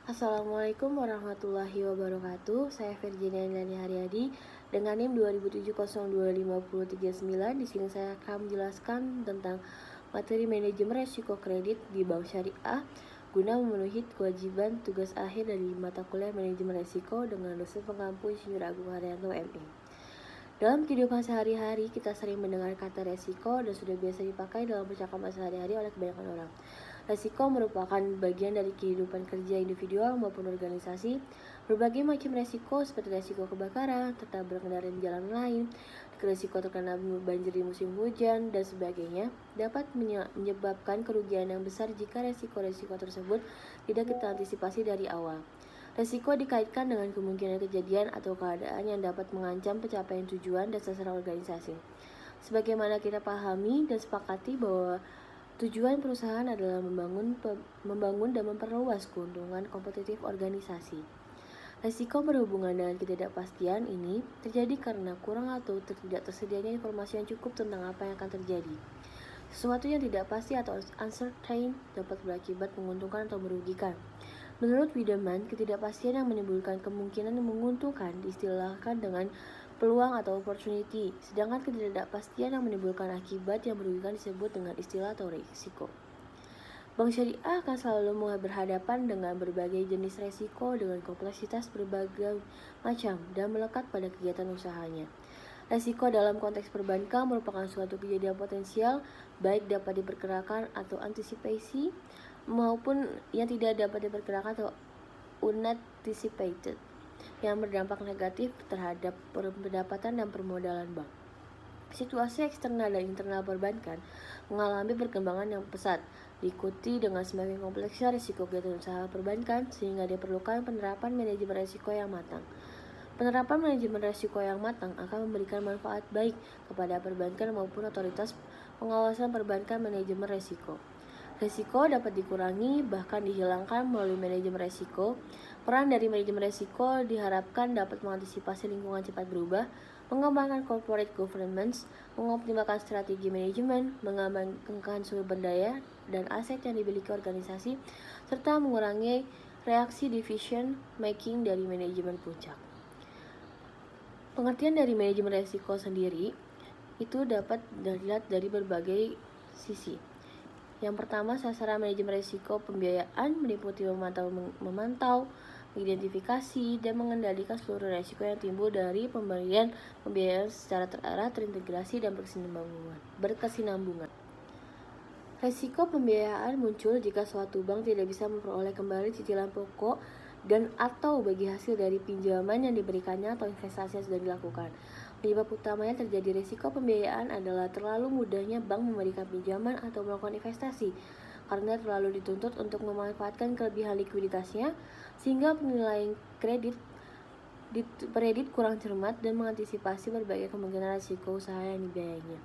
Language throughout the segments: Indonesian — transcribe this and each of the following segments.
Assalamualaikum warahmatullahi wabarakatuh. Saya Virginia Indani Haryadi dengan NIM 2007025039. Di sini saya akan menjelaskan tentang materi manajemen resiko kredit di Bank Syariah guna memenuhi kewajiban tugas akhir dari mata kuliah manajemen resiko dengan dosen pengampu Insinyur Agung Haryanto ME. Dalam kehidupan sehari-hari, kita sering mendengar kata resiko dan sudah biasa dipakai dalam percakapan sehari-hari oleh kebanyakan orang. Resiko merupakan bagian dari kehidupan kerja individual maupun organisasi. Berbagai macam resiko seperti resiko kebakaran, tertabrak kendaraan di jalan lain, resiko terkena banjir di musim hujan, dan sebagainya dapat menyebabkan kerugian yang besar jika resiko-resiko tersebut tidak kita antisipasi dari awal. Resiko dikaitkan dengan kemungkinan kejadian atau keadaan yang dapat mengancam pencapaian tujuan dan sasaran organisasi. Sebagaimana kita pahami dan sepakati bahwa tujuan perusahaan adalah membangun dan memperluas keuntungan kompetitif organisasi. Risiko berhubungan dengan ketidakpastian ini terjadi karena kurang atau tidak tersedianya informasi yang cukup tentang apa yang akan terjadi. Sesuatu yang tidak pasti atau uncertain dapat berakibat menguntungkan atau merugikan. Menurut Wiedemann, ketidakpastian yang menimbulkan kemungkinan yang menguntungkan diistilahkan dengan peluang atau opportunity, sedangkan ketidakpastian yang menimbulkan akibat yang merugikan disebut dengan istilah atau risiko. Bank Syariah akan selalu berhadapan dengan berbagai jenis resiko dengan kompleksitas berbagai macam dan melekat pada kegiatan usahanya. Resiko dalam konteks perbankan merupakan suatu kejadian potensial, baik dapat diperkirakan atau antisipasi, maupun yang tidak dapat diperkirakan atau unanticipated, yang berdampak negatif terhadap pendapatan dan permodalan bank. Situasi eksternal dan internal perbankan mengalami perkembangan yang pesat, diikuti dengan semakin kompleksnya risiko kegiatan usaha perbankan, sehingga diperlukan penerapan manajemen risiko yang matang. Penerapan manajemen risiko yang matang akan memberikan manfaat baik kepada perbankan maupun otoritas pengawasan perbankan manajemen risiko. Risiko dapat dikurangi bahkan dihilangkan melalui manajemen risiko. Peran dari manajemen risiko diharapkan dapat mengantisipasi lingkungan cepat berubah, mengembangkan corporate governance, mengoptimalkan strategi manajemen, mengembangkan sumber daya dan aset yang dimiliki organisasi, serta mengurangi reaksi decision making dari manajemen puncak. Pengertian dari manajemen risiko sendiri itu dapat dilihat dari berbagai sisi. Yang pertama, sasaran manajemen risiko pembiayaan meliputi memantau, mengidentifikasi, dan mengendalikan seluruh risiko yang timbul dari pemberian pembiayaan secara terarah, terintegrasi, dan berkesinambungan. Risiko pembiayaan muncul jika suatu bank tidak bisa memperoleh kembali cicilan pokok dan atau bagi hasil dari pinjaman yang diberikannya atau investasi yang sudah dilakukan. Penyebab utamanya terjadi risiko pembiayaan adalah terlalu mudahnya bank memberikan pinjaman atau melakukan investasi karena terlalu dituntut untuk memanfaatkan kelebihan likuiditasnya, sehingga penilaian kredit kurang cermat dan mengantisipasi berbagai kemungkinan risiko usaha yang dibiayainya.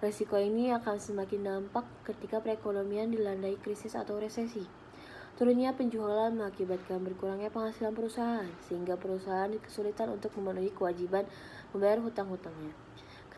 Risiko ini akan semakin nampak ketika perekonomian dilandai krisis atau resesi. Turunnya penjualan mengakibatkan berkurangnya penghasilan perusahaan, sehingga perusahaan kesulitan untuk memenuhi kewajiban membayar hutang-hutangnya.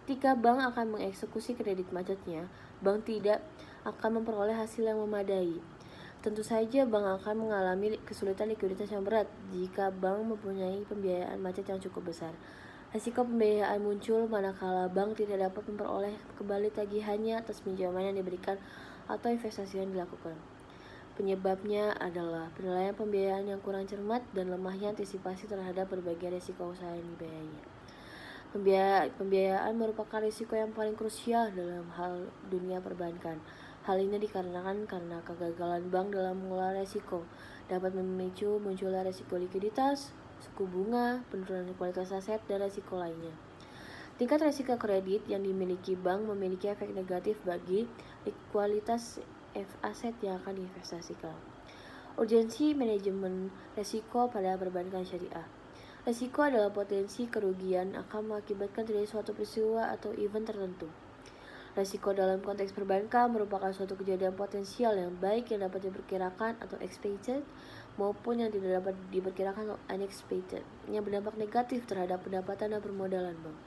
Ketika bank akan mengeksekusi kredit macetnya, bank tidak akan memperoleh hasil yang memadai. Tentu saja bank akan mengalami kesulitan likuiditas yang berat jika bank mempunyai pembiayaan macet yang cukup besar. Risiko pembiayaan muncul manakala bank tidak dapat memperoleh kembali tagihannya atas pinjaman yang diberikan atau investasi yang dilakukan. Penyebabnya adalah penilaian pembiayaan yang kurang cermat dan lemahnya antisipasi terhadap berbagai risiko usaha yang dibiayainya. Pembiayaan merupakan risiko yang paling krusial dalam hal dunia perbankan. Hal ini dikarenakan karena kegagalan bank dalam mengelola risiko dapat memicu munculnya risiko likuiditas, suku bunga, penurunan kualitas aset, dan risiko lainnya. Tingkat risiko kredit yang dimiliki bank memiliki efek negatif bagi kualitas aset yang akan diinvestasikan. Urgensi manajemen risiko pada perbankan syariah. Risiko adalah potensi kerugian akan mengakibatkan terjadi suatu peristiwa atau event tertentu. Risiko dalam konteks perbankan merupakan suatu kejadian potensial yang baik yang dapat diperkirakan atau expected maupun yang tidak dapat diperkirakan atau unexpected, yang berdampak negatif terhadap pendapatan dan permodalan bank.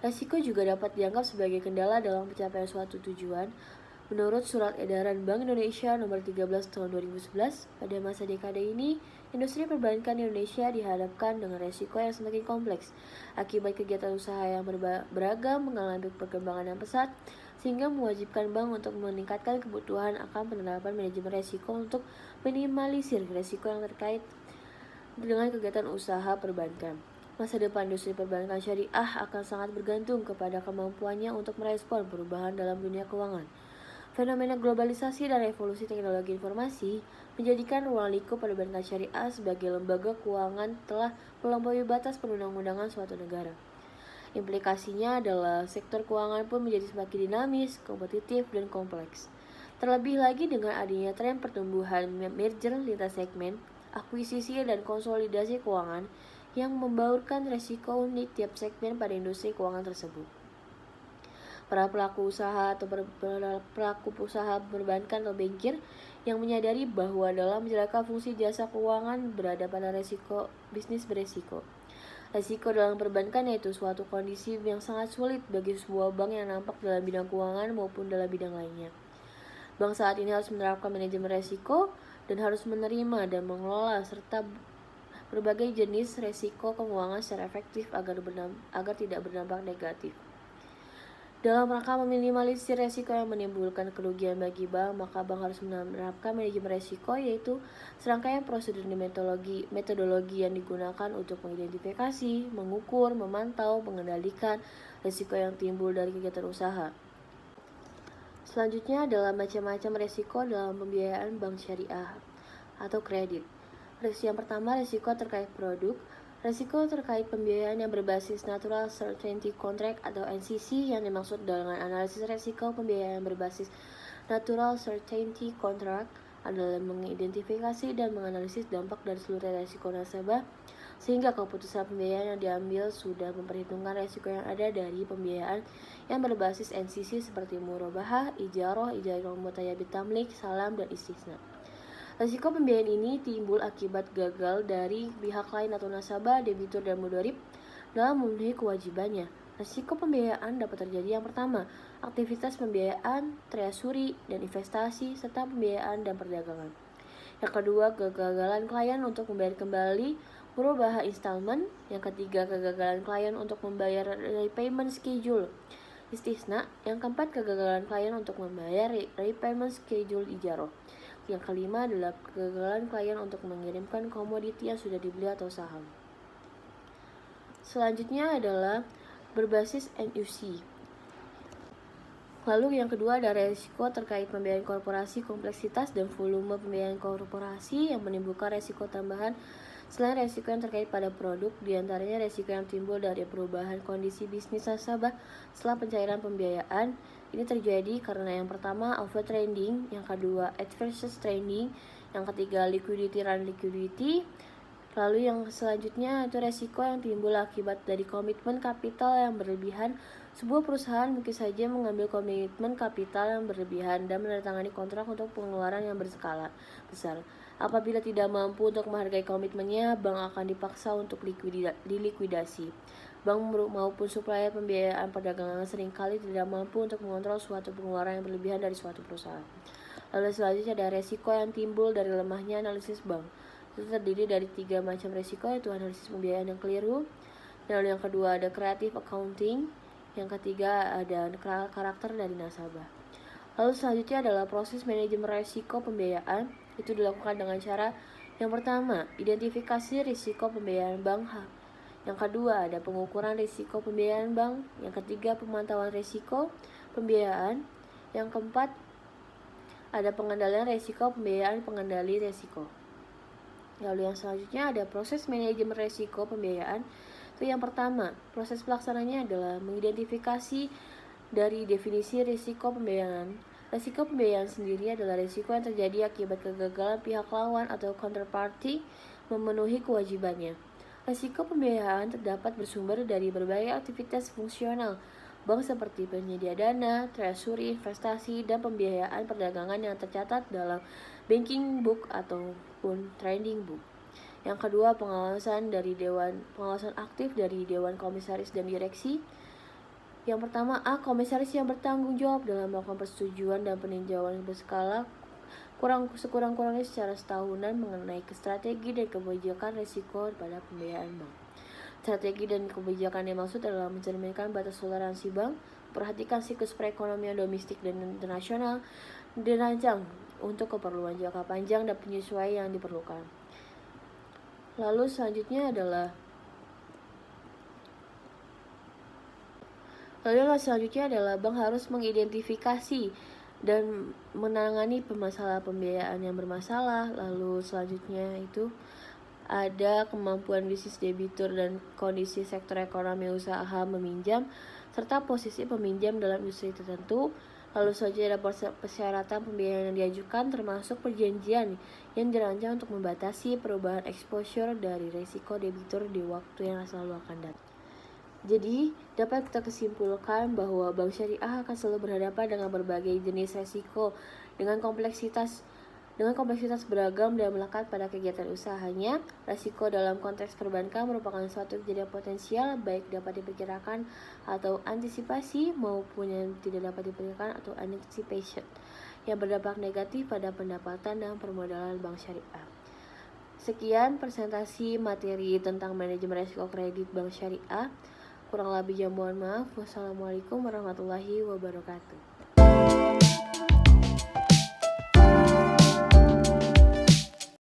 Risiko juga dapat dianggap sebagai kendala dalam pencapaian suatu tujuan, Menurut Surat Edaran Bank Indonesia Nomor 13 Tahun 2011, pada masa dekade ini, industri perbankan di Indonesia dihadapkan dengan resiko yang semakin kompleks akibat kegiatan usaha yang beragam mengalami perkembangan yang pesat, sehingga mewajibkan bank untuk meningkatkan kebutuhan akan penerapan manajemen resiko untuk minimalisir resiko yang terkait dengan kegiatan usaha perbankan. Masa depan industri perbankan syariah akan sangat bergantung kepada kemampuannya untuk merespon perubahan dalam dunia keuangan. Fenomena globalisasi dan revolusi teknologi informasi menjadikan ruang lingkup perbankan syariah sebagai lembaga keuangan telah melampaui batas perundang-undangan suatu negara. Implikasinya adalah sektor keuangan pun menjadi semakin dinamis, kompetitif, dan kompleks. Terlebih lagi dengan adanya tren pertumbuhan merger lintas segmen, akuisisi dan konsolidasi keuangan yang membaurkan resiko unik tiap segmen pada industri keuangan tersebut. Para pelaku usaha atau pelaku usaha perbankan atau bankir yang menyadari bahwa dalam menjalankan fungsi jasa keuangan berada pada resiko bisnis beresiko. Resiko dalam perbankan yaitu suatu kondisi yang sangat sulit bagi sebuah bank yang nampak dalam bidang keuangan maupun dalam bidang lainnya. Bank saat ini harus menerapkan manajemen resiko dan harus menerima dan mengelola serta berbagai jenis resiko keuangan secara efektif agar tidak berdampak negatif. Dalam rangka meminimalisir resiko yang menimbulkan kerugian bagi bank, maka bank harus menerapkan manajemen resiko, yaitu serangkaian prosedur dan metodologi yang digunakan untuk mengidentifikasi, mengukur, memantau, mengendalikan resiko yang timbul dari kegiatan usaha. Selanjutnya adalah macam-macam resiko dalam pembiayaan bank syariah atau kredit. Yang pertama, resiko terkait produk. Resiko terkait pembiayaan yang berbasis Natural Certainty Contract atau NCC yang dimaksud dengan analisis resiko pembiayaan berbasis Natural Certainty Contract adalah mengidentifikasi dan menganalisis dampak dari seluruh resiko nasabah sehingga keputusan pembiayaan yang diambil sudah memperhitungkan resiko yang ada dari pembiayaan yang berbasis NCC seperti murabahah, ijaroh mutayyabit tamlik, salam, dan istisna. Resiko pembiayaan ini timbul akibat gagal dari pihak lain atau nasabah, debitur, dan mudharib dalam memenuhi kewajibannya. Resiko pembiayaan dapat terjadi yang pertama, aktivitas pembiayaan, treasury, dan investasi, serta pembiayaan dan perdagangan. Yang kedua, kegagalan klien untuk membayar kembali murabahah installment. Yang ketiga, kegagalan klien untuk membayar repayment schedule istisna. Yang keempat, kegagalan klien untuk membayar repayment schedule ijaroh. Yang kelima adalah kegagalan klien untuk mengirimkan komoditi yang sudah dibeli atau saham. Selanjutnya adalah berbasis NUC. Lalu yang kedua ada resiko terkait pembiayaan korporasi, kompleksitas dan volume pembiayaan korporasi yang menimbulkan resiko tambahan selain resiko yang terkait pada produk, diantaranya resiko yang timbul dari perubahan kondisi bisnis nasabah setelah pencairan pembiayaan. Ini terjadi karena yang pertama overtrending, yang kedua adverse trending, yang ketiga liquidity run liquidity. Lalu yang selanjutnya itu resiko yang timbul akibat dari komitmen kapital yang berlebihan. Sebuah perusahaan mungkin saja mengambil komitmen kapital yang berlebihan dan menandatangani kontrak untuk pengeluaran yang berskala besar. Apabila tidak mampu untuk menghargai komitmennya, bank akan dipaksa untuk dilikuidasi. Bank maupun supplier pembiayaan perdagangan seringkali tidak mampu untuk mengontrol suatu pengeluaran yang berlebihan dari suatu perusahaan. Lalu selanjutnya ada resiko yang timbul dari lemahnya analisis bank. Itu terdiri dari 3 macam resiko, yaitu analisis pembiayaan yang keliru. Lalu yang kedua ada creative accounting. Yang ketiga ada karakter dari nasabah. Lalu selanjutnya adalah proses manajemen resiko pembiayaan. Itu dilakukan dengan cara yang pertama, identifikasi risiko pembiayaan bank. Yang kedua ada pengukuran risiko pembiayaan bank. Yang ketiga pemantauan risiko pembiayaan. Yang keempat ada pengendalian risiko pembiayaan, pengendali risiko. Lalu yang selanjutnya ada proses manajemen risiko pembiayaan. Itu yang pertama, proses pelaksananya adalah mengidentifikasi dari definisi risiko pembiayaan. Risiko pembiayaan sendiri adalah risiko yang terjadi akibat kegagalan pihak lawan atau counterparty memenuhi kewajibannya. Risiko pembiayaan terdapat bersumber dari berbagai aktivitas fungsional bank seperti penyedia dana, treasury, investasi, dan pembiayaan perdagangan yang tercatat dalam banking book ataupun trading book. Yang kedua, pengawasan aktif dari Dewan Komisaris dan Direksi. Yang pertama, komisaris yang bertanggung jawab dalam melakukan persetujuan dan peninjauan berskala sekurang-kurangnya secara setahunan mengenai strategi dan kebijakan risiko pada pembiayaan bank. Strategi dan kebijakan yang maksud adalah mencerminkan batas toleransi bank, perhatikan siklus perekonomian domestik dan internasional, dirancang untuk keperluan jangka panjang dan penyesuaian yang diperlukan. Lalu selanjutnya adalah bank harus mengidentifikasi dan menangani permasalahan pembiayaan yang bermasalah. Lalu selanjutnya itu ada kemampuan bisnis debitur dan kondisi sektor ekonomi usaha meminjam serta posisi peminjam dalam industri tertentu. Lalu selanjutnya ada persyaratan pembiayaan yang diajukan termasuk perjanjian yang dirancang untuk membatasi perubahan exposure dari risiko debitur di waktu yang selalu akan datang. Jadi, dapat kita kesimpulkan bahwa bank syariah akan selalu berhadapan dengan berbagai jenis resiko dengan kompleksitas beragam dan melekat pada kegiatan usahanya. Resiko dalam konteks perbankan merupakan suatu kejadian potensial baik dapat diperkirakan atau antisipasi maupun yang tidak dapat diperkirakan atau anticipation yang berdampak negatif pada pendapatan dan permodalan bank syariah. Sekian presentasi materi tentang manajemen risiko kredit bank syariah. Kurang lebihnya mohon maaf. Wassalamualaikum warahmatullahi wabarakatuh.